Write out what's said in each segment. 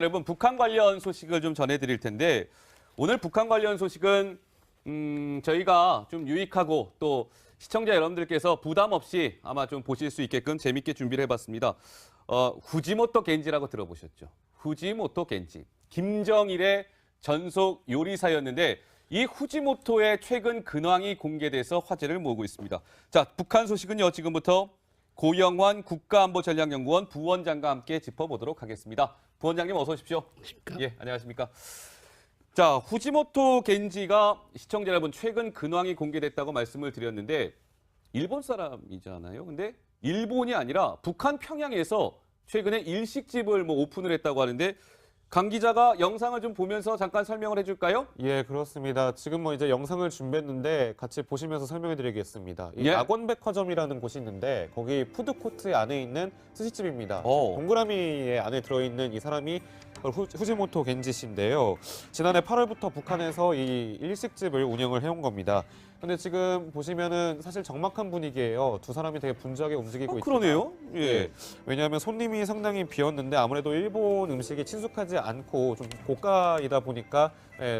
여러분, 북한 관련 소식을 좀 전해드릴 텐데 오늘 북한 관련 소식은 저희가 좀 유익하고 또 시청자 여러분들께서 부담 없이 아마 좀 보실 수 있게끔 재밌게 준비를 해봤습니다. 후지모토 겐지라고 들어보셨죠? 후지모토 겐지. 김정일의 전속 요리사였는데 이 후지모토의 최근 근황이 공개돼서 화제를 모으고 있습니다. 자, 북한 소식은요, 지금부터 고영환 국가안보전략연구원 부원장과 함께 짚어보도록 하겠습니다. 부원장님 어서 오십시오. 안녕하십니까? 예, 안녕하십니까? 자, 후지모토 겐지가 시청자 여러분 최근 근황이 공개됐다고 말씀을 드렸는데 일본 사람이잖아요. 근데 일본이 아니라 북한 평양에서 최근에 일식집을 오픈을 했다고 하는데 강 기자가 영상을 좀 보면서 잠깐 설명을 해줄까요? 예, 그렇습니다. 지금 이제 영상을 준비했는데 같이 보시면서 설명해 드리겠습니다. 이 예. 낙원백화점이라는 곳이 있는데 거기 푸드코트 안에 있는 스시집입니다. 오. 동그라미 안에 들어있는 이 사람이 후지모토 겐지 씨인데요. 지난해 8월부터 북한에서 이 일식집을 운영을 해온 겁니다. 근데 지금 보시면은 사실 적막한 분위기예요. 두 사람이 되게 분주하게 움직이고 있습니다. 그러네요. 예. 왜냐하면 손님이 상당히 비었는데 아무래도 일본 음식이 친숙하지 않고 좀 고가이다 보니까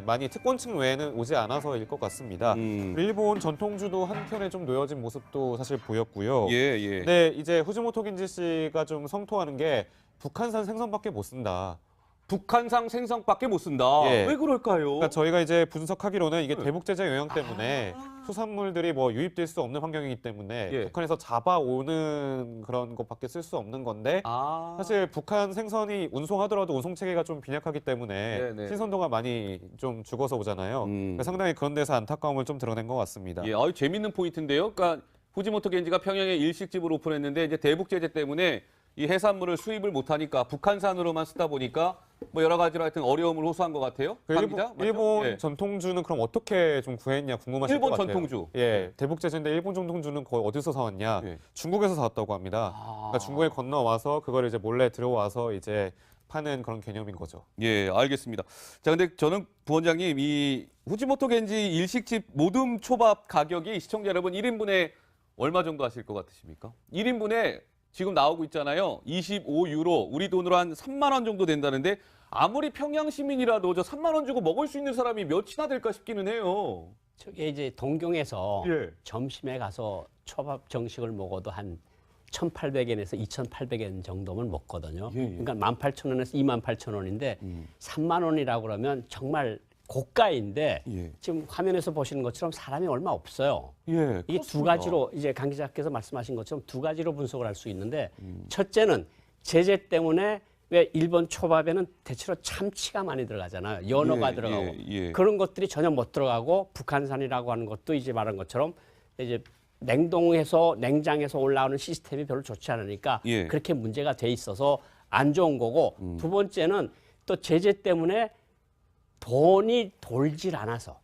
많이 특권층 외에는 오지 않아서일 것 같습니다. 일본 전통주도 한켠에 좀 놓여진 모습도 사실 보였고요. 예, 예. 근데 이제 후지모토 겐지 씨가 좀 성토하는 게 북한산 생선밖에 못 쓴다. 북한산 생선밖에 못 쓴다. 예. 왜 그럴까요? 그러니까 저희가 이제 분석하기로는 이게 네. 대북 제재 영향 때문에 수산물들이 유입될 수 없는 환경이기 때문에 예. 북한에서 잡아오는 그런 것밖에 쓸 수 없는 건데 사실 북한 생선이 운송하더라도 운송 체계가 좀 빈약하기 때문에 네네. 신선도가 많이 좀 죽어서 오잖아요. 그러니까 상당히 그런 데서 안타까움을 좀 드러낸 것 같습니다. 예, 아주 재밌는 포인트인데요. 그러니까 후지모토 겐지가 평양에 일식집을 오픈했는데 이제 대북 제재 때문에 이 해산물을 수입을 못하니까 북한산으로만 쓰다 보니까 여러 가지로 하여튼 어려움을 호소한 것 같아요. 강 기자? 맞죠? 일본 예. 전통주는 그럼 어떻게 좀 구했냐 궁금하실 것 일본 같아요. 전통주. 예, 대북 제재인데 일본 전통주는 거의 어디서 사왔냐? 예. 중국에서 사왔다고 합니다. 그러니까 중국에 건너와서 그걸 이제 몰래 들어와서 이제 파는 그런 개념인 거죠. 예, 알겠습니다. 자, 근데 저는 부원장님 이 후지모토 겐지 일식집 모듬 초밥 가격이 시청자 여러분 1인분에 얼마 정도 하실 것 같으십니까? 1인분에 지금 나오고 있잖아요. 25유로, 우리 돈으로 한 3만 원 정도 된다는데 아무리 평양 시민이라도 저 3만 원 주고 먹을 수 있는 사람이 몇이나 될까 싶기는 해요. 저게 이제 동경에서 예. 점심에 가서 초밥 정식을 먹어도 한 1,800엔에서 2,800엔 정도면 먹거든요. 예, 예. 그러니까 18,000원에서 28,000원인데 3만 원이라고 그러면 정말 고가인데 예. 지금 화면에서 보시는 것처럼 사람이 얼마 없어요. 예, 이게 두 가지로 이제 강 기자께서 말씀하신 것처럼 두 가지로 분석을 할 수 있는데 첫째는 제재 때문에 왜 일본 초밥에는 대체로 참치가 많이 들어가잖아요. 연어가 예, 들어가고 예, 예. 그런 것들이 전혀 못 들어가고 북한산이라고 하는 것도 이제 말한 것처럼 이제 냉장해서 올라오는 시스템이 별로 좋지 않으니까 예. 그렇게 문제가 돼 있어서 안 좋은 거고 두 번째는 또 제재 때문에 돈이 돌질 않아서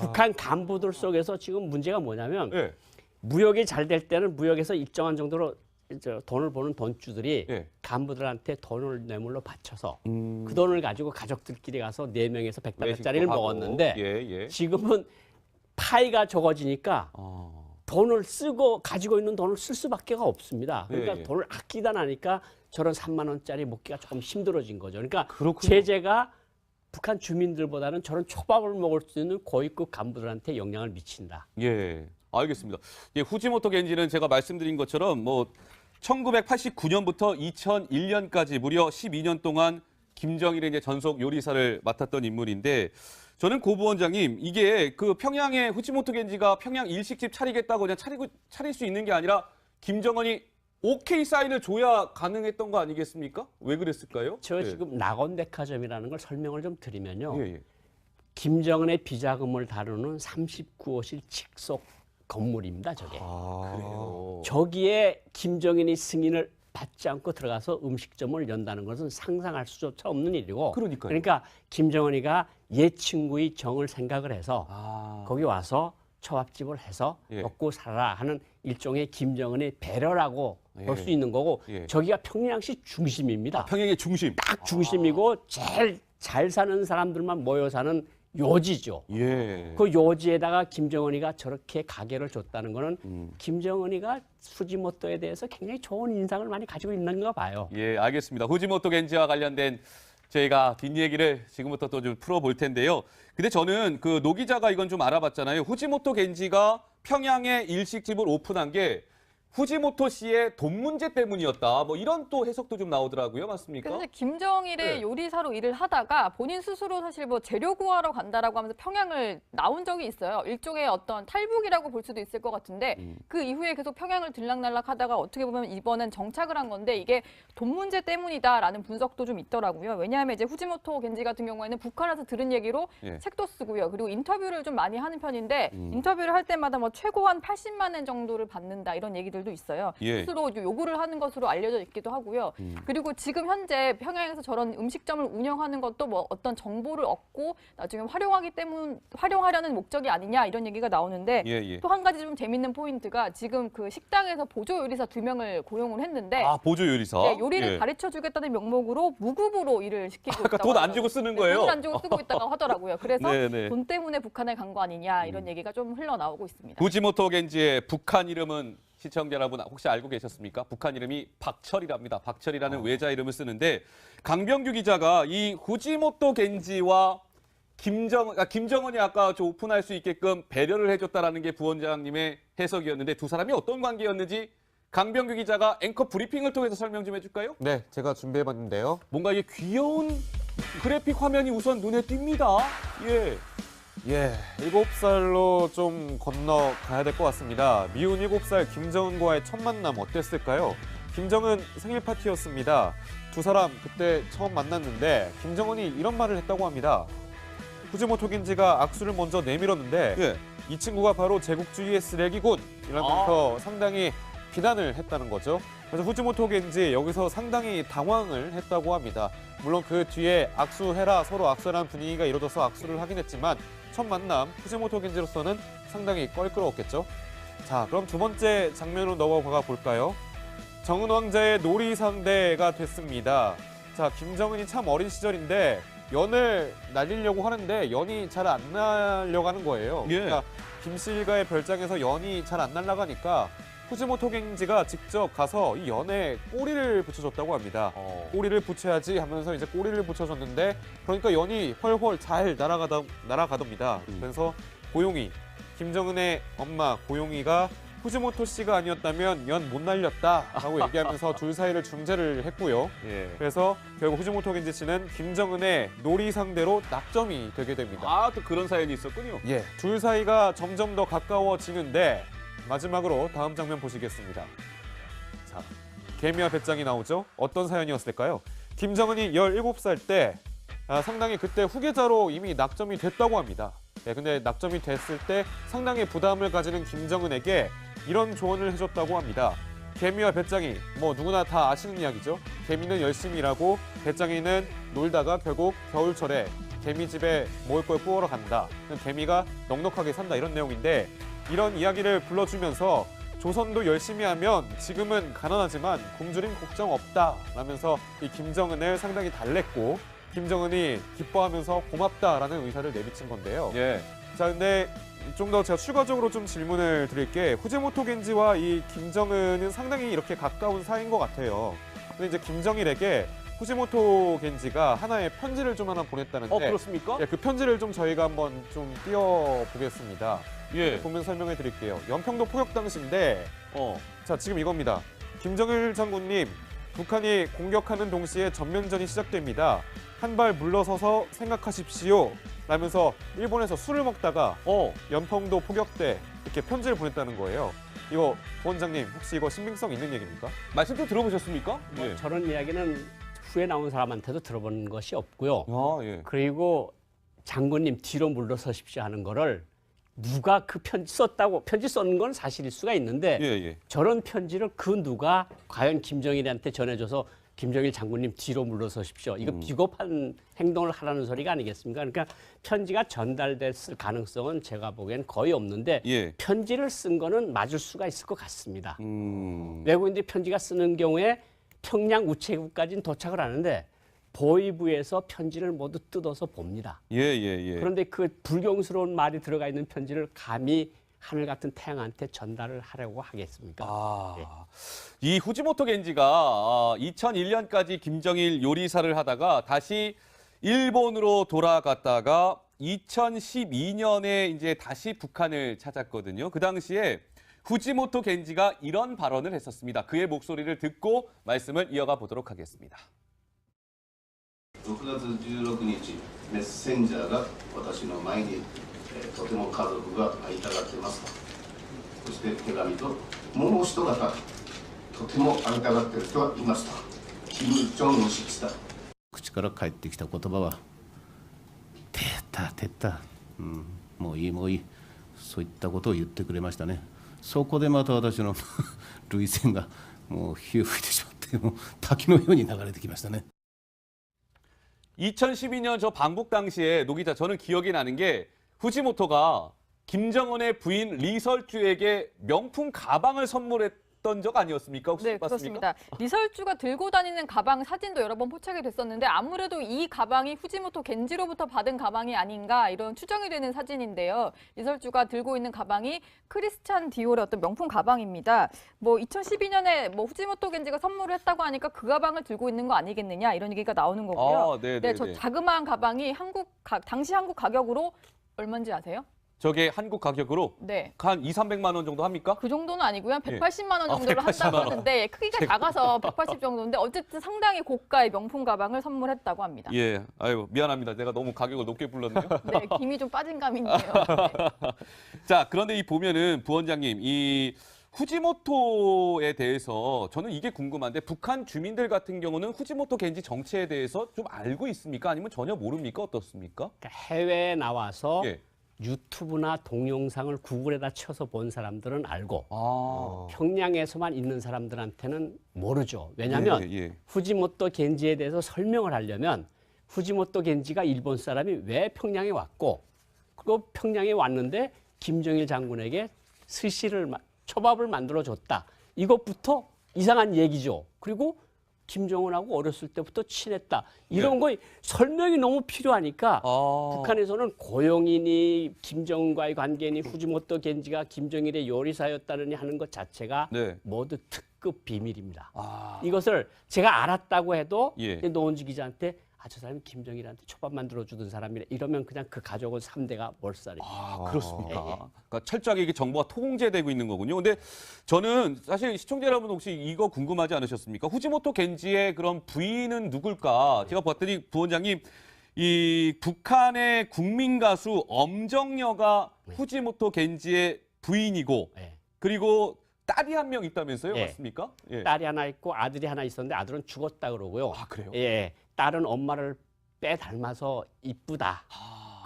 북한 간부들 속에서 지금 문제가 뭐냐면 예. 무역이 잘 될 때는 무역에서 일정한 정도로 이제 돈을 버는 돈주들이 예. 간부들한테 돈을 뇌물로 바쳐서 그 돈을 가지고 가족들끼리 가서 4명에서 100달러짜리를 하고. 먹었는데 예, 예. 지금은 파이가 적어지니까 돈을 쓰고 가지고 있는 돈을 쓸 수밖에 없습니다. 그러니까 예, 예. 돈을 아끼다 나니까 저런 3만 원짜리 먹기가 조금 힘들어진 거죠. 그러니까 그렇군요. 제재가 북한 주민들보다는 저런 초밥을 먹을 수 있는 고위급 간부들한테 영향을 미친다. 예, 알겠습니다. 예, 후지모토 겐지는 제가 말씀드린 것처럼 1989년부터 2001년까지 무려 12년 동안 김정일의 이제 전속 요리사를 맡았던 인물인데 저는 고 부원장님 이게 그 평양의 후지모토 겐지가 평양 일식집 차리겠다고 그냥 차릴 수 있는 게 아니라 김정은이 오케이 사인을 줘야 가능했던 거 아니겠습니까? 왜 그랬을까요? 저 예. 지금 낙원백화점이라는 걸 설명을 좀 드리면요. 예, 예. 김정은의 비자금을 다루는 39호실 직속 건물입니다. 저게. 그래요. 저기에 김정은이 승인을 받지 않고 들어가서 음식점을 연다는 것은 상상할 수조차 없는 일이고 그러니까요. 그러니까 김정은이가 옛 친구의 정을 생각을 해서 거기 와서 초밥집을 해서 예. 먹고 살아라 하는 일종의 김정은의 배려라고 볼 수 있는 거고 예. 저기가 평양시 중심입니다. 평양의 중심. 딱 중심이고 제일 잘 사는 사람들만 모여 사는 요지죠. 예. 그 요지에다가 김정은이가 저렇게 가게를 줬다는 거는 김정은이가 후지모토에 대해서 굉장히 좋은 인상을 많이 가지고 있는가 봐요. 예, 알겠습니다. 후지모토 겐지와 관련된 저희가 뒷얘기를 지금부터 또 좀 풀어볼 텐데요. 근데 저는 그 노 기자가 이건 좀 알아봤잖아요. 후지모토 겐지가 평양에 일식집을 오픈한 게 후지모토 씨의 돈 문제 때문이었다. 뭐 이런 또 해석도 좀 나오더라고요. 맞습니까? 그래서 김정일의 네. 요리사로 일을 하다가 본인 스스로 사실 뭐 재료 구하러 간다라고 하면서 평양을 나온 적이 있어요. 일종의 어떤 탈북이라고 볼 수도 있을 것 같은데 그 이후에 계속 평양을 들락날락 하다가 어떻게 보면 이번엔 정착을 한 건데 이게 돈 문제 때문이다라는 분석도 좀 있더라고요. 왜냐하면 이제 후지모토 겐지 같은 경우에는 북한에서 들은 얘기로 예. 책도 쓰고요. 그리고 인터뷰를 좀 많이 하는 편인데 인터뷰를 할 때마다 뭐 최고 한 80만 엔 정도를 받는다 이런 얘기들도 있어요. 예. 스스로 요구를 하는 것으로 알려져 있기도 하고요. 그리고 지금 현재 평양에서 저런 음식점을 운영하는 것도 뭐 어떤 정보를 얻고 나중에 활용하려는 목적이 아니냐 이런 얘기가 나오는데 예, 예. 또 한 가지 좀 재밌는 포인트가 지금 그 식당에서 보조 요리사 2명을 고용을 했는데 아, 보조 요리사. 네, 요리를 예. 가르쳐 주겠다는 명목으로 무급으로 일을 시키고 아까 있다고 돈 안 하더라고요. 주고 쓰는 네, 거예요? 돈을 안 주고 쓰고 있다고 하더라고요. 그래서 네, 네. 돈 때문에 북한에 간 거 아니냐 이런 얘기가 좀 흘러나오고 있습니다. 후지모토 겐지의 북한 이름은 시청자 여러분 혹시 알고 계셨습니까? 북한 이름이 박철이랍니다. 박철이라는 외자 이름을 쓰는데 강병규 기자가 이 후지모토 겐지와 김정은이 아까 저 오픈할 수 있게끔 배려를 해줬다라는 게 부원장님의 해석이었는데 두 사람이 어떤 관계였는지 강병규 기자가 앵커 브리핑을 통해서 설명 좀 해줄까요? 네, 제가 준비해봤는데요. 뭔가 이게 귀여운 그래픽 화면이 우선 눈에 띕니다. 예. 예, 7살로 좀 건너가야 될 것 같습니다. 미운 7살 김정은과의 첫 만남 어땠을까요? 김정은 생일 파티였습니다. 두 사람 그때 처음 만났는데 김정은이 이런 말을 했다고 합니다. 후지모토 겐지가 악수를 먼저 내밀었는데 예. 이 친구가 바로 제국주의의 쓰레기군 이러면서 상당히 비난을 했다는 거죠. 그래서 후지모토 겐지 여기서 상당히 당황을 했다고 합니다. 물론 그 뒤에 악수해라 서로 악수라는 분위기가 이루어져서 악수를 하긴 했지만 첫 만남 후지모토 겐지로서는 상당히 껄끄러웠겠죠. 자, 그럼 두 번째 장면으로 넘어가 볼까요? 정은 왕자의 놀이 상대가 됐습니다. 자, 김정은이 참 어린 시절인데 연을 날리려고 하는데 연이 잘 안 날려가는 거예요. 예. 그러니까 김씨가의 별장에서 연이 잘 안 날아가니까 후지모토 겐지가 직접 가서 이 연에 꼬리를 붙여줬다고 합니다. 꼬리를 붙여야지 하면서 이제 꼬리를 붙여줬는데 그러니까 연이 훨훨 잘 날아가답니다. 그래서 고용이, 김정은의 엄마 고용이가 후지모토 씨가 아니었다면 연 못 날렸다라고 얘기하면서 둘 사이를 중재를 했고요. 예. 그래서 결국 후지모토 겐지 씨는 김정은의 놀이 상대로 낙점이 되게 됩니다. 아, 또 그런 사연이 있었군요. 예, 둘 사이가 점점 더 가까워지는데 마지막으로 다음 장면 보시겠습니다. 자, 개미와 배짱이 나오죠? 어떤 사연이었을까요? 김정은이 17살 때 상당히 그때 후계자로 이미 낙점이 됐다고 합니다. 예, 근데 낙점이 됐을 때 상당히 부담을 가지는 김정은에게 이런 조언을 해줬다고 합니다. 개미와 배짱이 뭐 누구나 다 아시는 이야기죠. 개미는 열심히 일하고 배짱이는 놀다가 결국 겨울철에 개미집에 먹을 걸 구하러 간다. 개미가 넉넉하게 산다 이런 내용인데 이런 이야기를 불러주면서 조선도 열심히 하면 지금은 가난하지만 굶주림 걱정 없다 라면서 이 김정은을 상당히 달랬고 김정은이 기뻐하면서 고맙다라는 의사를 내비친 건데요. 예. 자, 근데 좀 더 제가 추가적으로 좀 질문을 드릴게 후지모토 겐지와 이 김정은은 상당히 이렇게 가까운 사이인 것 같아요. 근데 이제 김정일에게 후지모토 겐지가 하나의 편지를 좀 하나 보냈다는데 그렇습니까? 예, 그 편지를 좀 저희가 한번 좀 띄워보겠습니다. 예. 보면 설명해 드릴게요. 연평도 포격 당시인데 자, 지금 이겁니다. 김정일 장군님, 북한이 공격하는 동시에 전면전이 시작됩니다. 한 발 물러서서 생각하십시오. 라면서 일본에서 술을 먹다가 연평도 포격 때 이렇게 편지를 보냈다는 거예요. 이거 부원장님 혹시 이거 신빙성 있는 얘기입니까? 말씀 좀 들어보셨습니까? 예. 저런 이야기는 후에 나온 사람한테도 들어본 것이 없고요. 아, 예. 그리고 장군님 뒤로 물러서십시오 하는 거를 누가 그 편지 썼다고 편지 썼는 건 사실일 수가 있는데 예, 예. 저런 편지를 그 누가 과연 김정일한테 전해줘서 김정일 장군님 뒤로 물러서십시오. 이거 비겁한 행동을 하라는 소리가 아니겠습니까? 그러니까 편지가 전달됐을 가능성은 제가 보기엔 거의 없는데 예. 편지를 쓴 거는 맞을 수가 있을 것 같습니다. 음. 외국인들이 편지가 쓰는 경우에 평양 우체국까지는 도착을 하는데 보위부에서 편지를 모두 뜯어서 봅니다. 예, 예, 예. 그런데 그 불경스러운 말이 들어가 있는 편지를 감히 하늘 같은 태양한테 전달을 하려고 하겠습니까? 예. 이 후지모토 겐지가 2001년까지 김정일 요리사를 하다가 다시 일본으로 돌아갔다가 2012년에 이제 다시 북한을 찾았거든요. 그 당시에 후지모토 겐지가 이런 발언을 했었습니다. 그의 목소리를 듣고 말씀을 이어가 보도록 하겠습니다. 6月16日、メッセンジャーが私の前に、とても家族が会いたがってますと、そして手紙と、もう一方、とても会いたがっている人がいますと、キム・ジョンウン氏でした。口から返ってきた言葉は、てった、もういい、そういったことを言ってくれましたね。そこでまた私の涙腺がもう火を吹いてしまって、もう滝のように流れてきましたね。 2012년 저 방북 당시에 노 기자 저는 기억이 나는 게 후지모토가 김정은의 부인 리설주에게 명품 가방을 선물했던 적 아니었습니까? 혹시 네, 맞습니까? 그렇습니다. 리설주가 들고 다니는 가방 사진도 여러 번 포착이 됐었는데 아무래도 이 가방이 후지모토 겐지로부터 받은 가방이 아닌가 이런 추정이 되는 사진인데요. 리설주가 들고 있는 가방이 크리스찬 디올의 어떤 명품 가방입니다. 뭐 2012년에 뭐 후지모토 겐지가 선물을 했다고 하니까 그 가방을 들고 있는 거 아니겠느냐 이런 얘기가 나오는 거고요. 네, 저 자그마한 가방이 당시 한국 가격으로 얼마인지 아세요? 저게 한국 가격으로 네. 한 200~300만 원 정도 합니까? 그 정도는 아니고요. 180만 원 정도로 한다고 하는데 크기가 작아서 180 정도인데 어쨌든 상당히 고가의 명품 가방을 선물했다고 합니다. 예, 아유 미안합니다. 내가 너무 가격을 높게 불렀네요. 네, 김이 좀 빠진 감이 있네요. 네. 자, 그런데 이 보면은 부원장님 이 후지모토에 대해서 저는 이게 궁금한데 북한 주민들 같은 경우는 후지모토 겐지 정체에 대해서 좀 알고 있습니까? 아니면 전혀 모릅니까? 어떻습니까? 그러니까 해외에 나와서 예. 유튜브나 동영상을 구글에다 쳐서 본 사람들은 알고 아. 평양에서만 있는 사람들한테는 모르죠. 왜냐하면 예. 후지모토 겐지에 대해서 설명을 하려면 후지모토 겐지가 일본 사람이 왜 평양에 왔고 그리고 평양에 왔는데 김정일 장군에게 초밥을 만들어줬다. 이것부터 이상한 얘기죠. 그리고 김정은하고 어렸을 때부터 친했다. 이런 거 설명이 너무 필요하니까 북한에서는 고용이니 김정은과의 관계니 후지모토 겐지가 김정일의 요리사였다느니 하는 것 자체가 모두 특급 비밀입니다. 이것을 제가 알았다고 해도 노원지 기자한테 저 사람이 김정일한테 초밥 만들어주던 사람이래 이러면 그냥 그 가족은 3대가 몰살이에요. 아, 그렇습니까? 그러니까 철저하게 이게 정보가 통제되고 있는 거군요. 근데 저는 사실 시청자 여러분 혹시 이거 궁금하지 않으셨습니까? 후지모토 겐지의 그런 부인은 누굴까? 제가 봤더니 부원장님 이 북한의 국민 가수 엄정여가 후지모토 겐지의 부인이고 그리고 딸이 한 명 있다면서요? 맞습니까? 딸이 하나 있고 아들이 하나 있었는데 아들은 죽었다 그러고요. 아, 그래요? 예. 딸은 엄마를 빼 닮아서 이쁘다.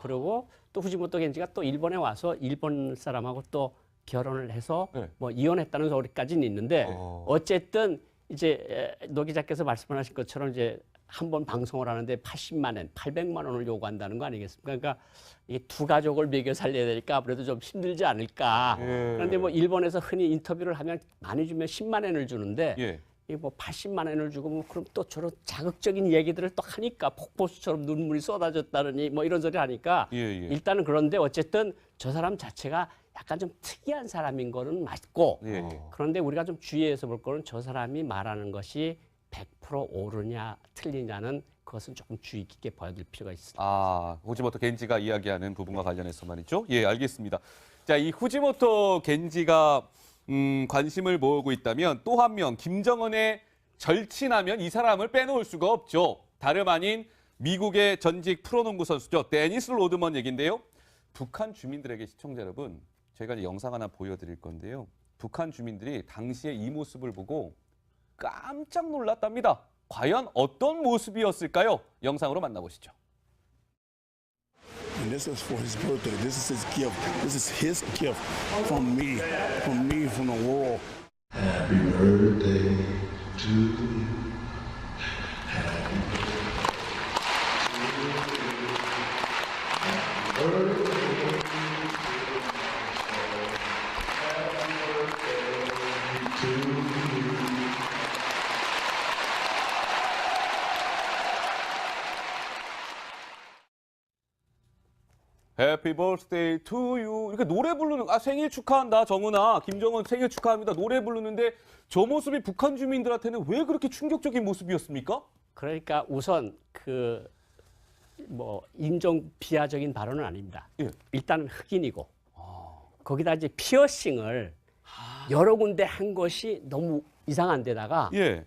그리고 또 후지모토 겐지가 또 일본에 와서 일본 사람하고 또 결혼을 해서 뭐 이혼했다는 소리까지는 있는데 어쨌든 이제 노 기자께서 말씀하신 것처럼 이제 한 번 방송을 하는데 80만 원, 800만 원을 요구한다는 거 아니겠습니까? 그러니까 이 두 가족을 먹여 살려야 되니까 아무래도 좀 힘들지 않을까. 그런데 뭐 일본에서 흔히 인터뷰를 하면 많이 주면 10만 원을 주는데 이 뭐 80만 원을 주고 뭐 그럼 또 저런 자극적인 얘기들을 또 하니까 폭포수처럼 눈물이 쏟아졌다느니 뭐 이런 소리 하니까 일단은 그런데 어쨌든 저 사람 자체가 약간 좀 특이한 사람인 거는 맞고 그런데 우리가 좀 주의해서 볼 거는 저 사람이 말하는 것이 100% 옳으냐 틀리냐는 그것은 조금 주의 깊게 봐야 될 필요가 있습니다. 아, 후지모토 겐지가 이야기하는 부분과 관련해서 말이죠. 예, 알겠습니다. 자, 이 후지모토 겐지가 관심을 모으고 있다면 또 한 명 김정은의 절친하면 이 사람을 빼놓을 수가 없죠. 다름 아닌 미국의 전직 프로농구 선수죠. 데니스 로드먼 얘긴데요. 북한 주민들에게 시청자 여러분, 저희가 이제 영상 하나 보여드릴 건데요. 북한 주민들이 당시에 이 모습을 보고 깜짝 놀랐답니다. 과연 어떤 모습이었을까요? 영상으로 만나보시죠. And this is for his birthday. This is his gift. This is his gift from me, from the world. Happy birthday to you. Happy birthday to you. Happy birthday to you. 이렇게 노래 부르는, 생일 축하한다, 정은아. 김정은 생일 축하합니다. 노래 부르는데 저 모습이 북한 주민들한테는 왜 그렇게 충격적인 모습이었습니까? 그러니까 우선 그 뭐 인종 비하적인 발언은 아닙니다. 예. 일단은 흑인이고 거기다 이제 피어싱을 여러 군데 한 것이 너무 이상한 데다가 예.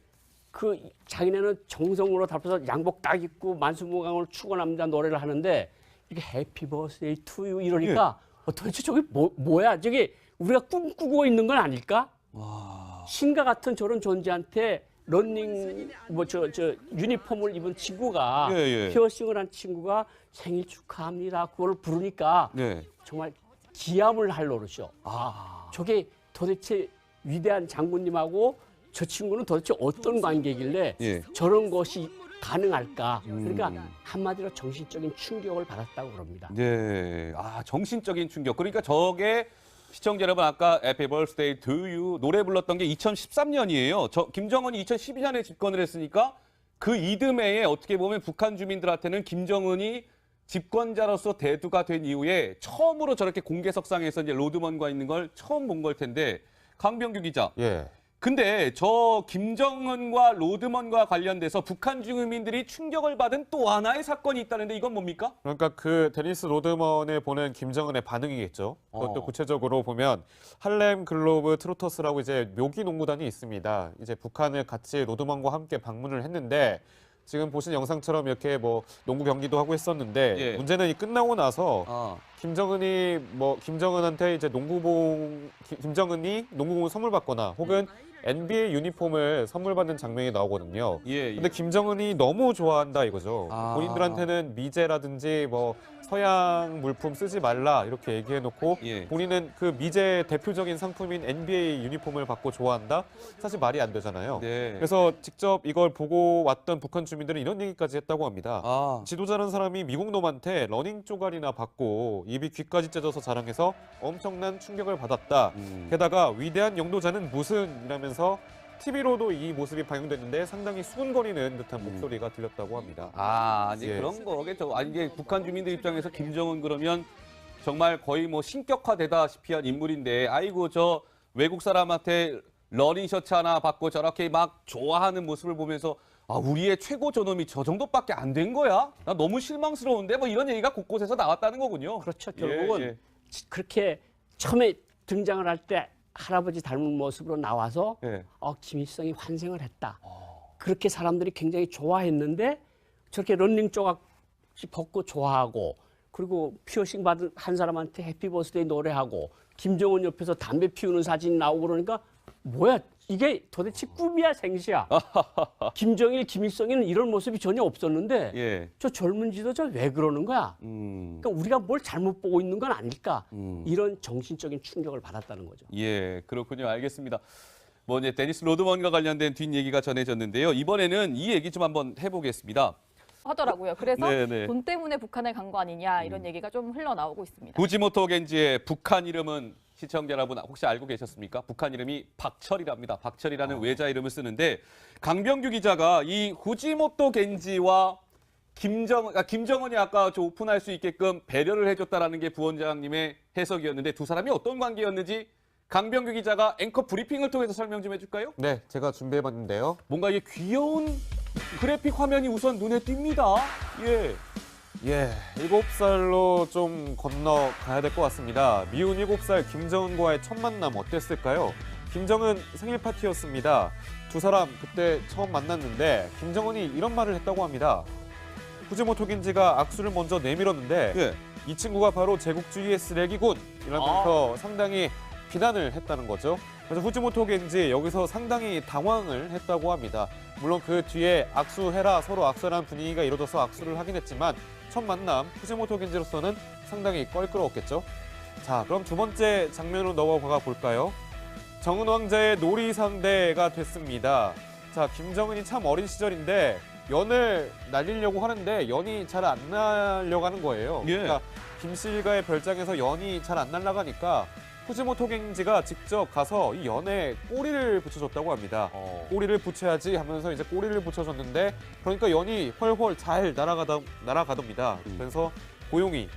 그 자기네는 정성으로 답해서 양복 딱 입고 만수무강으로 축원합니다 노래를 하는데 이게 해피 버스데이 투 유 이러니까 도대체 저게 뭐야? 저게 우리가 꿈꾸고 있는 건 아닐까? 신과 같은 저런 존재한테 런닝 뭐 저 유니폼을 입은 친구가 예. 피어싱을 한 친구가 생일 축하합니다. 그걸 부르니까 네. 정말 기함을 할 노릇이요. 저게 도대체 위대한 장군님하고 저 친구는 도대체 어떤 관계길래 예. 저런 것이 가능할까? 그러니까 한마디로 정신적인 충격을 받았다고 그럽니다. 네. 정신적인 충격. 그러니까 저게 시청자 여러분 아까 Happy Birthday to You 노래 불렀던 게 2013년이에요. 김정은이 2012년에 집권을 했으니까 그 이듬해에 어떻게 보면 북한 주민들한테는 김정은이 집권자로서 대두가 된 이후에 처음으로 저렇게 공개석상에서 이제 로드먼과 있는 걸 처음 본 걸 텐데 강병규 기자. 예. 근데 저 김정은과 로드먼과 관련돼서 북한 주민들이 충격을 받은 또 하나의 사건이 있다는데 이건 뭡니까? 그러니까 그 데니스 로드먼을 보는 김정은의 반응이겠죠. 그것도 구체적으로 보면 할렘 글로브 트로터스라고 이제 묘기 농구단이 있습니다. 이제 북한을 같이 로드먼과 함께 방문을 했는데 지금 보신 영상처럼 이렇게 뭐 농구 경기도 하고 했었는데 예. 문제는 이 끝나고 나서 김정은한테 이제 김정은이 농구공을 선물 받거나 혹은 NBA 유니폼을 선물 받는 장면이 나오거든요. 예. 근데 김정은이 너무 좋아한다 이거죠. 본인들한테는 미제라든지 뭐 서양 물품 쓰지 말라 이렇게 얘기해놓고 예. 본인은 그 미제 대표적인 상품인 NBA 유니폼을 받고 좋아한다? 사실 말이 안 되잖아요. 네. 그래서 직접 이걸 보고 왔던 북한 주민들은 이런 얘기까지 했다고 합니다. 지도자라는 사람이 미국 놈한테 러닝 쪼가리나 받고 입이 귀까지 찢어져서 자랑해서 엄청난 충격을 받았다. 게다가 위대한 영도자는 무슨 이라면서 TV로도 이 모습이 방영됐는데 상당히 수군거리는 듯한 목소리가 들렸다고 합니다. 이제 예. 그런 거겠죠. 이게 북한 주민들 입장에서 김정은 그러면 정말 거의 뭐 신격화되다시피 한 인물인데 아이고 저 외국 사람한테 러닝 셔츠 하나 받고 저렇게 막 좋아하는 모습을 보면서 우리의 최고 저놈이 저 정도밖에 안 된 거야? 나 너무 실망스러운데 뭐 이런 얘기가 곳곳에서 나왔다는 거군요. 그렇죠. 결국은 그렇게 처음에 등장을 할 때 할아버지 닮은 모습으로 나와서 예. 김일성이 환생을 했다. 그렇게 사람들이 굉장히 좋아했는데 저렇게 런닝 조각씩 벗고 좋아하고 그리고 피어싱 받은 한 사람한테 해피 버스데이 노래하고 김정은 옆에서 담배 피우는 사진 나오고 그러니까 뭐야 이게 도대체 꿈이야 생시야. 김정일, 김일성에는 이런 모습이 전혀 없었는데 예. 저 젊은 지도자 왜 그러는 거야? 그러니까 우리가 뭘 잘못 보고 있는 건 아닐까? 이런 정신적인 충격을 받았다는 거죠. 예, 그렇군요. 알겠습니다. 뭐 이제 데니스 로드먼과 관련된 뒷얘기가 전해졌는데요. 이번에는 이 얘기 좀 한번 해보겠습니다. 하더라고요. 그래서 네네. 돈 때문에 북한을 간 거 아니냐 이런 얘기가 좀 흘러나오고 있습니다. 후지모토 겐지의 북한 이름은 시청자 여러분 혹시 알고 계셨습니까? 북한 이름이 박철이랍니다. 박철이라는 외자 이름을 쓰는데 강병규 기자가 이 후지모토 겐지와 김정은이 아까 저 오픈할 수 있게끔 배려를 해줬다라는 게 부원장님의 해석이었는데 두 사람이 어떤 관계였는지 강병규 기자가 앵커 브리핑을 통해서 설명 좀 해줄까요? 네, 제가 준비해봤는데요. 뭔가 이게 귀여운 그래픽 화면이 우선 눈에 띕니다. 예. 예, 7살로 좀 건너가야 될 것 같습니다. 미운 7살 김정은과의 첫 만남 어땠을까요? 김정은 생일 파티였습니다. 두 사람 그때 처음 만났는데 김정은이 이런 말을 했다고 합니다. 후지모토 겐지가 악수를 먼저 내밀었는데 예. 이 친구가 바로 제국주의의 쓰레기군 이러면서 상당히 비난을 했다는 거죠. 그래서 후지모토 겐지 여기서 상당히 당황을 했다고 합니다. 물론 그 뒤에 악수해라 서로 악수하는 분위기가 이루어져서 악수를 하긴 했지만 첫 만남 후지모토 겐지로서는 상당히 껄끄러웠겠죠. 자, 그럼 두 번째 장면으로 넘어가 볼까요? 정은 왕자의 놀이 상대가 됐습니다. 자, 김정은이 참 어린 시절인데 연을 날리려고 하는데 연이 잘 안 날려가는 거예요. 예. 그러니까 김씨가의 별장에서 연이 잘 안 날아가니까 후지모토 겐지가 직접 가서 이 연에 꼬리를 붙여줬다고 합니다. 꼬리를 붙여야지 하면서 이제 꼬리를 붙여줬는데 그러니까 연이 훨훨 잘 날아가답니다. 그래서 고용이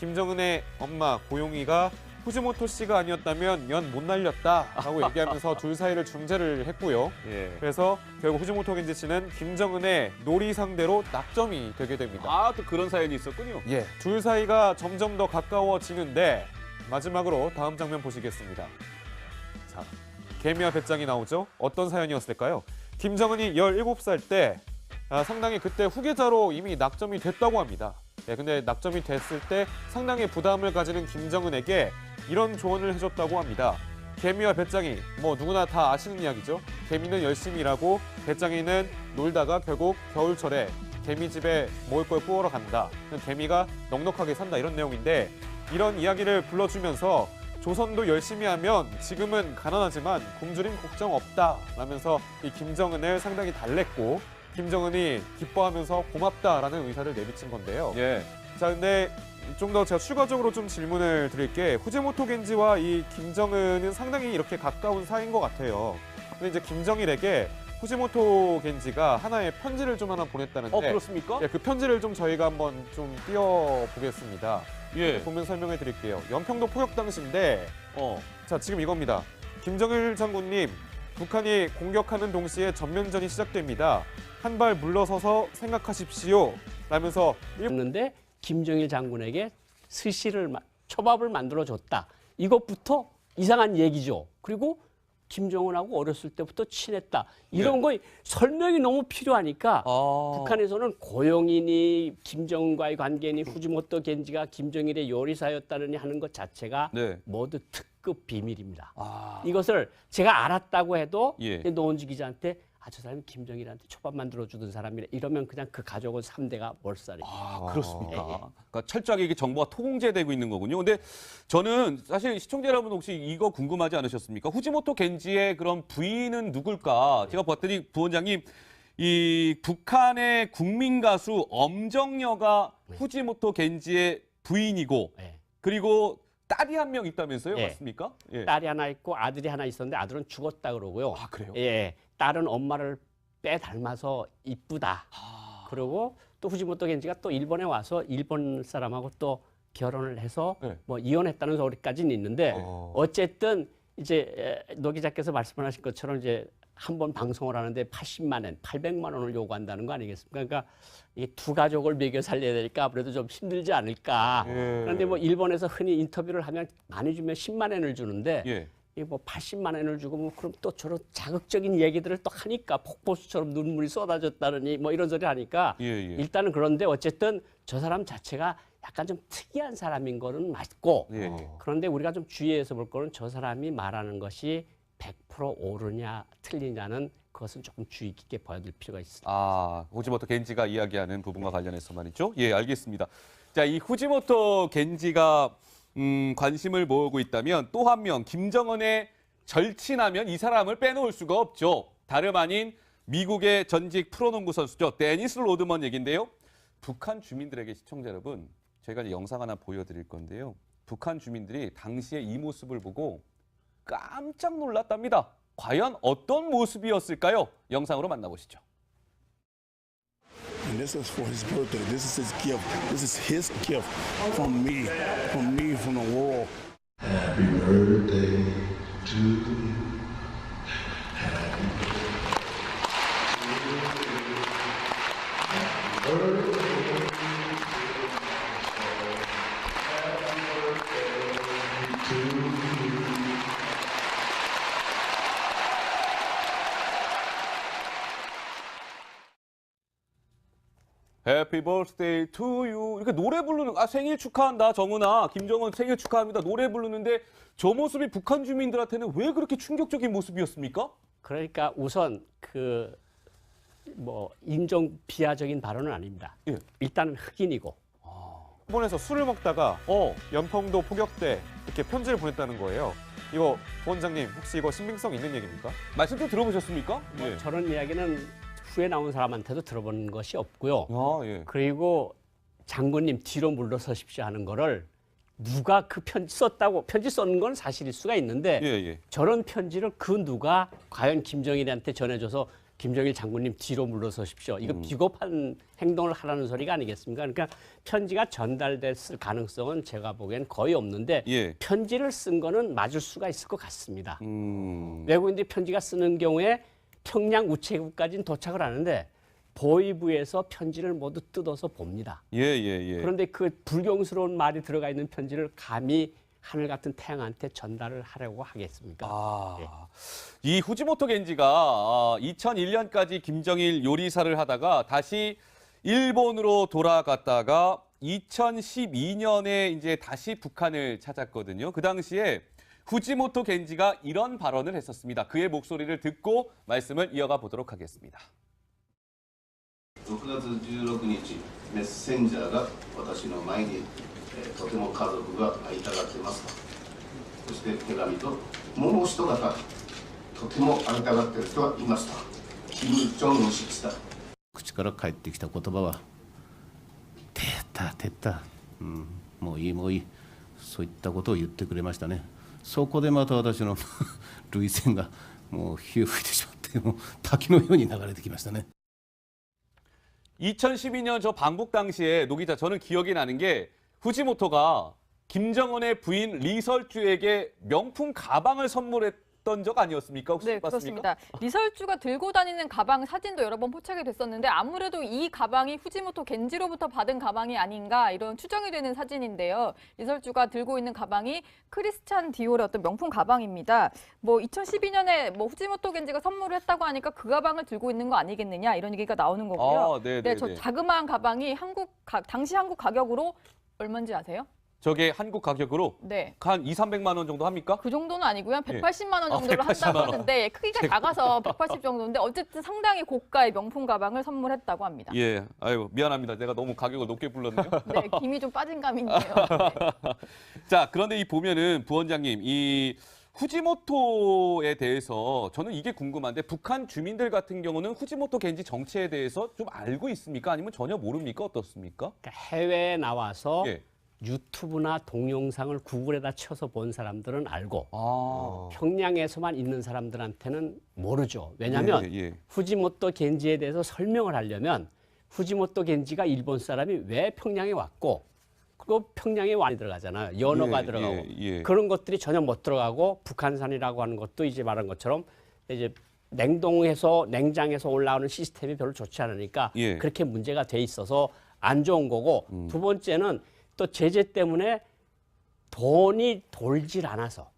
김정은의 엄마 고용이가 후지모토 씨가 아니었다면 연 못 날렸다라고 얘기하면서 둘 사이를 중재를 했고요. 예. 그래서 결국 후지모토 겐지 씨는 김정은의 놀이 상대로 낙점이 되게 됩니다. 아, 또 그런 사연이 있었군요. 예, 둘 사이가 점점 더 가까워지는데 마지막으로 다음 장면 보시겠습니다. 자, 개미와 배짱이 나오죠. 어떤 사연이었을까요? 김정은이 17살 때 상당히 그때 후계자로 이미 낙점이 됐다고 합니다. 예, 근데 낙점이 됐을 때 상당히 부담을 가지는 김정은에게 이런 조언을 해줬다고 합니다. 개미와 배짱이 뭐 누구나 다 아시는 이야기죠. 개미는 열심히 일하고 배짱이는 놀다가 결국 겨울철에 개미집에 먹을 걸 구하러 간다. 개미가 넉넉하게 산다 이런 내용인데 이런 이야기를 불러주면서 조선도 열심히 하면 지금은 가난하지만 굶주림 걱정 없다 라면서 이 김정은을 상당히 달랬고 김정은이 기뻐하면서 고맙다라는 의사를 내비친 건데요. 예. 자, 근데 좀 더 제가 추가적으로 좀 질문을 드릴게 후지모토 겐지와 이 김정은은 상당히 이렇게 가까운 사이인 것 같아요. 근데 이제 김정일에게 후지모토 겐지가 하나의 편지를 좀 하나 보냈다는데 그렇습니까? 예, 그 편지를 좀 저희가 한번 좀 띄워보겠습니다. 예. 보면 설명해 드릴게요. 연평도 포격 당시인데 자, 지금 이겁니다. 김정일 장군님, 북한이 공격하는 동시에 전면전이 시작됩니다. 한 발 물러서서 생각하십시오. 라면서 했는데 김정일 장군에게 초밥을 만들어 줬다. 이것부터 이상한 얘기죠. 그리고 김정은하고 어렸을 때부터 친했다. 이런 거 설명이 너무 필요하니까 북한에서는 고용이니 김정은과의 관계니 후지모토 겐지가 김정일의 요리사였다느니 하는 것 자체가 모두 특급 비밀입니다. 이것을 제가 알았다고 해도 노원주 기자한테 저 사람이 김정일한테 초밥 만들어주던 사람이래 이러면 그냥 그 가족은 3대가 몰살이에요. 그렇습니까? 그러니까 철저하게 이게 정보가 통제되고 있는 거군요. 근데 저는 사실 시청자 여러분 혹시 이거 궁금하지 않으셨습니까? 후지모토 겐지의 그런 부인은 누굴까? 제가 봤더니 부원장님 이 북한의 국민 가수 엄정여가 후지모토 겐지의 부인이고 그리고 딸이 한 명 있다면서요? 맞습니까? 딸이 하나 있고 아들이 하나 있었는데 아들은 죽었다 그러고요. 그래요? 예. 딸은 엄마를 빼 닮아서 이쁘다. 그리고 또 후지모토 겐지가 또 일본에 와서 일본 사람하고 또 결혼을 해서 뭐 이혼했다는 소리까지는 있는데 어쨌든 이제 노 기자께서 말씀하신 것처럼 이제 한 번 방송을 하는데 80만 원, 800만 원을 요구한다는 거 아니겠습니까? 그러니까 이 두 가족을 먹여 살려야 되니까 아무래도 좀 힘들지 않을까. 그런데 뭐 일본에서 흔히 인터뷰를 하면 많이 주면 10만 원을 주는데 이 뭐 80만 원을 주고 뭐 그럼 또 저런 자극적인 얘기들을 또 하니까 폭포수처럼 눈물이 쏟아졌다느니 뭐 이런 소리 하니까 일단은 그런데 어쨌든 저 사람 자체가 약간 좀 특이한 사람인 거는 맞고 그런데 우리가 좀 주의해서 볼 거는 저 사람이 말하는 것이 100% 옳으냐 틀리냐는 그것은 조금 주의 깊게 봐야 될 필요가 있습니다. 후지모토 겐지가 이야기하는 부분과 관련해서 말이죠. 예, 알겠습니다. 자, 이 후지모토 겐지가 관심을 모으고 있다면 또 한 명 김정은의 절친하면 이 사람을 빼놓을 수가 없죠. 다름 아닌 미국의 전직 프로농구 선수죠. 데니스 로드먼 얘긴데요. 북한 주민들에게 시청자 여러분, 저희가 이제 영상 하나 보여드릴 건데요. 북한 주민들이 당시에 이 모습을 보고 깜짝 놀랐답니다. 과연 어떤 모습이었을까요? 영상으로 만나보시죠. And this is for his birthday. This is his gift. This is his gift from me, from the world. Happy birthday to you. Happy birthday to you. Happy birthday to you. 이렇게 노래 부르는, 생일 축하한다, 정은아. 김정은 생일 축하합니다. 노래 부르는데 저 모습이 북한 주민들한테는 왜 그렇게 충격적인 모습이었습니까? 그러니까 우선 그 뭐 인종 비하적인 발언은 아닙니다. 일단은 흑인이고. 일본에서 술을 먹다가 연평도 포격 때 이렇게 편지를 보냈다는 거예요. 이거 부원장님 혹시 이거 신빙성 있는 얘기입니까? 말씀 좀 들어보셨습니까? 저런 이야기는 후에 나온 사람한테도 들어본 것이 없고요. 예. 그리고 장군님 뒤로 물러서십시오 하는 거를 누가 그 편지 썼다고 편지 썼는 건 사실일 수가 있는데 저런 편지를 그 누가 과연 김정일한테 전해줘서 김정일 장군님 뒤로 물러서십시오. 이거 비겁한 행동을 하라는 소리가 아니겠습니까? 그러니까 편지가 전달됐을 가능성은 제가 보기엔 거의 없는데 예. 편지를 쓴 거는 맞을 수가 있을 것 같습니다. 외국인들이 편지가 쓰는 경우에 평양 우체국까지는 도착을 하는데 보위부에서 편지를 모두 뜯어서 봅니다. 예, 예, 예. 그런데 그 불경스러운 말이 들어가 있는 편지를 감히 하늘 같은 태양한테 전달을 하려고 하겠습니까? 이 후지모토 겐지가 2001년까지 김정일 요리사를 하다가 다시 일본으로 돌아갔다가 2012년에 이제 다시 북한을 찾았거든요. 그 당시에 후지모토 겐지가 이런 발언을 했었습니다. 그의 목소리를 듣고 말씀을 이어가 보도록 하겠습니다. 6月16日、メッセンジャーが私の前に、とても家族が会いたがってますと。そして手紙と、もう一方、とても会いたがってる人がいますと。キム・ジョンウン氏でした。口から返ってきた言葉は、てったてった、もういいもういい、そういったことを言ってくれましたね。そこでまた私の涙腺がもう火を吹いてしまって、もう滝のように流れてきましたね。 2012년 저 방북 당시에 노 기자 저는 기억이 나는 게 후지모토가 김정은의 부인 리설주에게 명품 가방을 선물했던 적 아니었습니까? 혹시 네, 맞습니까? 그렇습니다. 리설주가 들고 다니는 가방 사진도 여러 번 포착이 됐었는데 아무래도 이 가방이 후지모토 겐지로부터 받은 가방이 아닌가 이런 추정이 되는 사진인데요. 리설주가 들고 있는 가방이 크리스찬 디올의 어떤 명품 가방입니다. 뭐 2012년에 뭐 후지모토 겐지가 선물을 했다고 하니까 그 가방을 들고 있는 거 아니겠느냐 이런 얘기가 나오는 거고요. 네, 저 자그마한 가방이 당시 한국 가격으로 얼마인지 아세요? 저게 한국 가격으로 네. 한 200~300만 원 정도 합니까? 그 정도는 아니고요. 180만 원 정도로 한다고 하는데 크기가 작아서 180 정도인데 어쨌든 상당히 고가의 명품 가방을 선물했다고 합니다. 예, 아유 미안합니다. 내가 너무 가격을 높게 불렀네요. 네, 김이 좀 빠진 감이 있네요. 네. 자, 그런데 이 보면은 부원장님 이 후지모토에 대해서 저는 이게 궁금한데 북한 주민들 같은 경우는 후지모토 겐지 정체에 대해서 좀 알고 있습니까? 아니면 전혀 모릅니까? 어떻습니까? 그러니까 해외에 나와서 예. 유튜브나 동영상을 구글에다 쳐서 본 사람들은 알고 아. 평양에서만 있는 사람들한테는 모르죠. 왜냐하면 예, 예. 후지모토 겐지에 대해서 설명을 하려면 후지모토 겐지가 일본 사람이 왜 평양에 왔고 그리고 평양에 많이 들어가잖아요. 연어가 예, 들어가고 예, 예. 그런 것들이 전혀 못 들어가고 북한산이라고 하는 것도 이제 말한 것처럼 이제 냉장에서 올라오는 시스템이 별로 좋지 않으니까 예. 그렇게 문제가 돼 있어서 안 좋은 거고 두 번째는 또 제재 때문에 돈이 돌질 않아서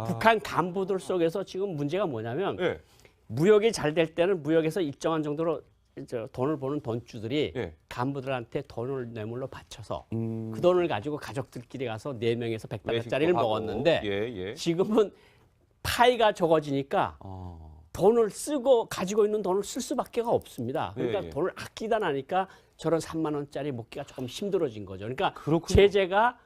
북한 간부들 속에서 지금 문제가 뭐냐면 예. 무역이 잘 될 때는 무역에서 일정한 정도로 돈을 버는 돈주들이 예. 간부들한테 돈을 뇌물로 바쳐서 그 돈을 가지고 가족들끼리 가서 4명에서 100달러짜리를 하고. 먹었는데 예, 예. 지금은 파이가 적어지니까 돈을 쓰고 가지고 있는 돈을 쓸 수밖에 없습니다. 그러니까 예, 예. 돈을 아끼다 나니까 저런 3만 원짜리 먹기가 조금 힘들어진 거죠. 그러니까 그렇군요. 제재가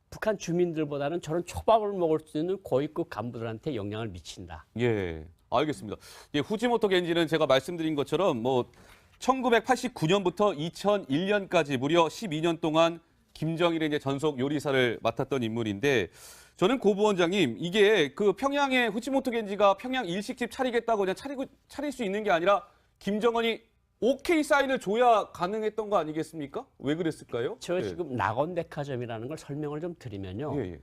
북한 주민들보다는 저런 초밥을 먹을 수 있는 고위급 간부들한테 영향을 미친다. 예, 알겠습니다. 예, 후지모토 겐지는 제가 말씀드린 것처럼 뭐 1989년부터 2001년까지 무려 12년 동안 김정일의 이제 전속 요리사를 맡았던 인물인데 저는 고 부원장님 이게 그 평양에 후지모토 겐지가 평양 일식집 차리겠다고 그냥 차릴 수 있는 게 아니라 김정은이 오케이 사인을 줘야 가능했던 거 아니겠습니까? 왜 그랬을까요? 저 지금 낙원백화점이라는 걸 설명을 좀 드리면요. 예, 예.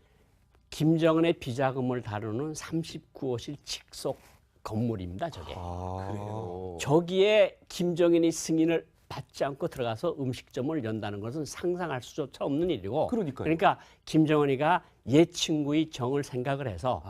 김정은의 비자금을 다루는 39호실 직속 건물입니다. 저게. 그래요. 저기에 김정은이 승인을 받지 않고 들어가서 음식점을 연다는 것은 상상할 수조차 없는 일이고 그러니까요. 그러니까 김정은이가 옛 친구의 정을 생각을 해서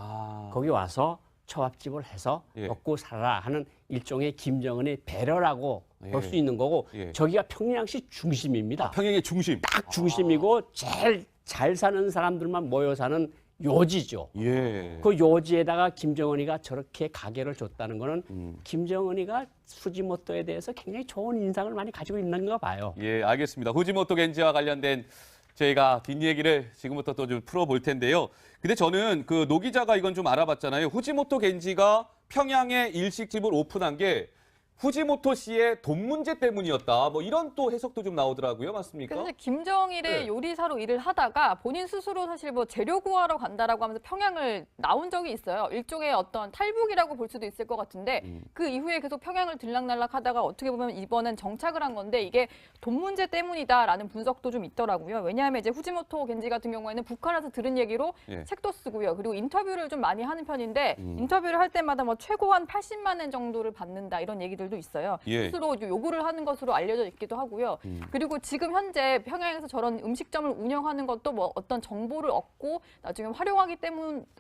거기 와서 초밥집을 해서 예. 먹고 살아라 하는 일종의 김정은의 배려라고 예. 볼 수 있는 거고 예. 저기가 평양시 중심입니다. 평양의 중심. 딱 중심이고 제일 잘 사는 사람들만 모여 사는 요지죠. 예. 그 요지에다가 김정은이가 저렇게 가게를 줬다는 거는 김정은이가 후지모토에 대해서 굉장히 좋은 인상을 많이 가지고 있는가 봐요. 예, 알겠습니다. 후지모토 겐지와 관련된 저희가 뒷얘기를 지금부터 또 좀 풀어볼 텐데요. 근데 저는 그 노 기자가 이건 좀 알아봤잖아요. 후지모토 겐지가 평양에 일식집을 오픈한 게 후지모토 씨의 돈 문제 때문이었다. 뭐 이런 또 해석도 좀 나오더라고요. 맞습니까? 사실 김정일의 네. 요리사로 일을 하다가 본인 스스로 사실 뭐 재료 구하러 간다라고 하면서 평양을 나온 적이 있어요. 일종의 어떤 탈북이라고 볼 수도 있을 것 같은데 그 이후에 계속 평양을 들락날락 하다가 어떻게 보면 이번엔 정착을 한 건데 이게 돈 문제 때문이다라는 분석도 좀 있더라고요. 왜냐하면 이제 후지모토 겐지 같은 경우에는 북한에서 들은 얘기로 예. 책도 쓰고요. 그리고 인터뷰를 좀 많이 하는 편인데 인터뷰를 할 때마다 뭐 최고 한 80만 엔 정도를 받는다 이런 얘기들도 있어요. 예. 스스로 요구를 하는 것으로 알려져 있기도 하고요. 그리고 지금 현재 평양에서 저런 음식점을 운영하는 것도 뭐 어떤 정보를 얻고 나중에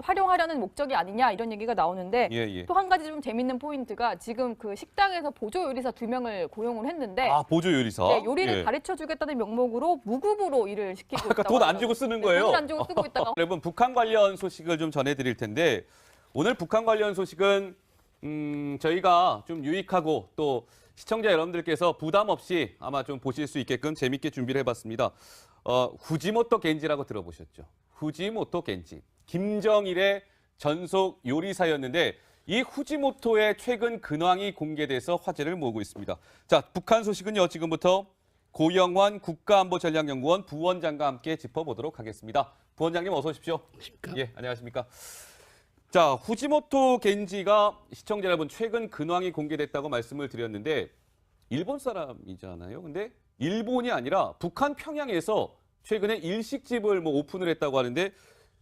활용하려는 목적이 아니냐 이런 얘기가 나오는데 예, 예. 또 한 가지 좀 재밌는 포인트가 지금 그 식당에서 보조 요리사 2명을 고용을 했는데 아, 보조 요리사. 네, 요리를 예. 가르쳐 주겠다는 명목으로 무급으로 일을 시키고 그러니까 있다고 돈 안 하더라고요. 주고 쓰는 네, 거예요. 돈을 안 주고 쓰고 있다가 여러분 북한 관련 소식을 좀 전해드릴 텐데 오늘 북한 관련 소식은 저희가 좀 유익하고 또 시청자 여러분들께서 부담 없이 아마 좀 보실 수 있게끔 재밌게 준비를 해봤습니다. 후지모토 겐지라고 들어보셨죠? 후지모토 겐지. 김정일의 전속 요리사였는데 이 후지모토의 최근 근황이 공개돼서 화제를 모으고 있습니다. 자, 북한 소식은요. 지금부터 고영환 국가안보전략연구원 부원장과 함께 짚어보도록 하겠습니다. 부원장님 어서 오십시오. 예, 안녕하십니까. 자, 후지모토 겐지가 시청자 여러분 최근 근황이 공개됐다고 말씀을 드렸는데 일본 사람이잖아요. 근데 일본이 아니라 북한 평양에서 최근에 일식집을 뭐 오픈을 했다고 하는데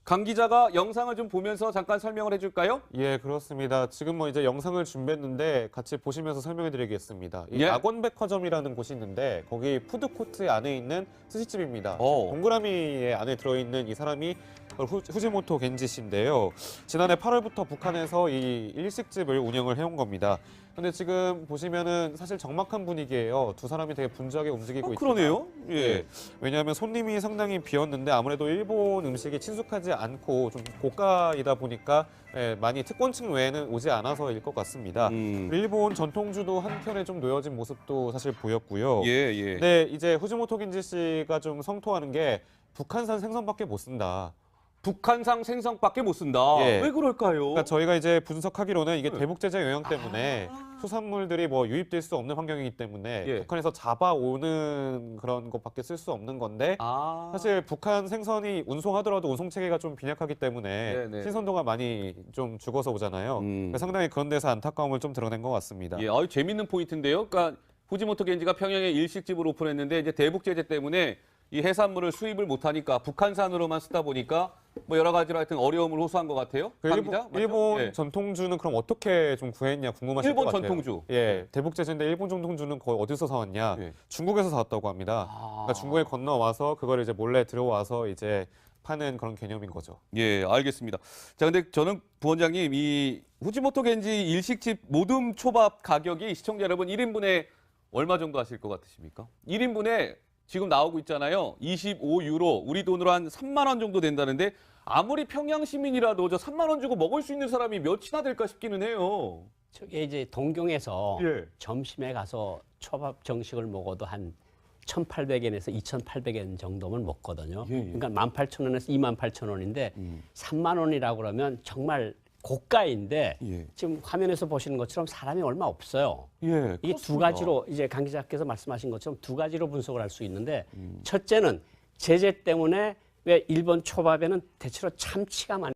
강 기자가 영상을 좀 보면서 잠깐 설명을 해줄까요? 예, 그렇습니다. 지금 뭐 이제 영상을 준비했는데 같이 보시면서 설명해드리겠습니다. 이 예. 낙원백화점이라는 곳이 있는데 거기 푸드코트 안에 있는 스시집입니다. 오. 동그라미 안에 들어있는 이 사람이 후지모토 겐지 씨인데요. 지난해 8월부터 북한에서 이 일식집을 운영을 해온 겁니다. 근데 지금 보시면은 사실 적막한 분위기예요. 두 사람이 되게 분주하게 움직이고 있습니다. 그러네요. 예. 왜냐하면 손님이 상당히 비었는데 아무래도 일본 음식이 친숙하지 않고 좀 고가이다 보니까 많이 특권층 외에는 오지 않아서일 것 같습니다. 일본 전통주도 한켠에 좀 놓여진 모습도 사실 보였고요. 예, 예. 근데 이제 후지모토 겐지 씨가 좀 성토하는 게 북한산 생선밖에 못 쓴다. 북한산 생선밖에 못 쓴다. 예. 왜 그럴까요? 그러니까 저희가 이제 분석하기로는 이게 네. 대북 제재 영향 때문에 수산물들이 뭐 유입될 수 없는 환경이기 때문에 예. 북한에서 잡아오는 그런 것밖에 쓸 수 없는 건데 아, 사실 북한 생선이 운송하더라도 운송 체계가 좀 빈약하기 때문에 네네. 신선도가 많이 좀 죽어서 오잖아요. 그러니까 상당히 그런 데서 안타까움을 좀 드러낸 것 같습니다. 예, 아주 재밌는 포인트인데요. 그러니까 후지모토 겐지가 평양에 일식집을 오픈했는데 이제 대북 제재 때문에 이 해산물을 수입을 못하니까 북한산으로만 쓰다 보니까 뭐 여러 가지로 하여튼 어려움을 호소한 것 같아요. 강 기자? 맞죠? 일본 예. 전통주는 그럼 어떻게 좀 구했냐 궁금하실 일본 것 같아요. 전통주. 예, 대북 제재인데 일본 전통주는 거의 어디서 사왔냐? 예. 중국에서 사왔다고 합니다. 그러니까 중국에 건너와서 그걸 이제 몰래 들어와서 이제 파는 그런 개념인 거죠. 예, 알겠습니다. 자, 근데 저는 부원장님 이 후지모토 겐지 일식집 모듬 초밥 가격이 시청자 여러분 1인분에 얼마 정도 하실 것 같으십니까? 1인분에 지금 나오고 있잖아요. 25유로, 우리 돈으로 한 3만 원 정도 된다는데 아무리 평양 시민이라도 저 3만 원 주고 먹을 수 있는 사람이 몇이나 될까 싶기는 해요. 저게 이제 동경에서 예. 점심에 가서 초밥 정식을 먹어도 한 1,800엔에서 2,800엔 정도면 먹거든요. 예, 예. 그러니까 18,000원에서 28,000원인데 3만 원이라고 그러면 정말 고가인데 예. 지금 화면에서 보시는 것처럼 사람이 얼마 없어요. 예, 이게 두 그렇습니다. 가지로 이제 강 기자께서 말씀하신 것처럼 두 가지로 분석을 할 수 있는데 첫째는 제재 때문에 왜 일본 초밥에는 대체로 참치가 많이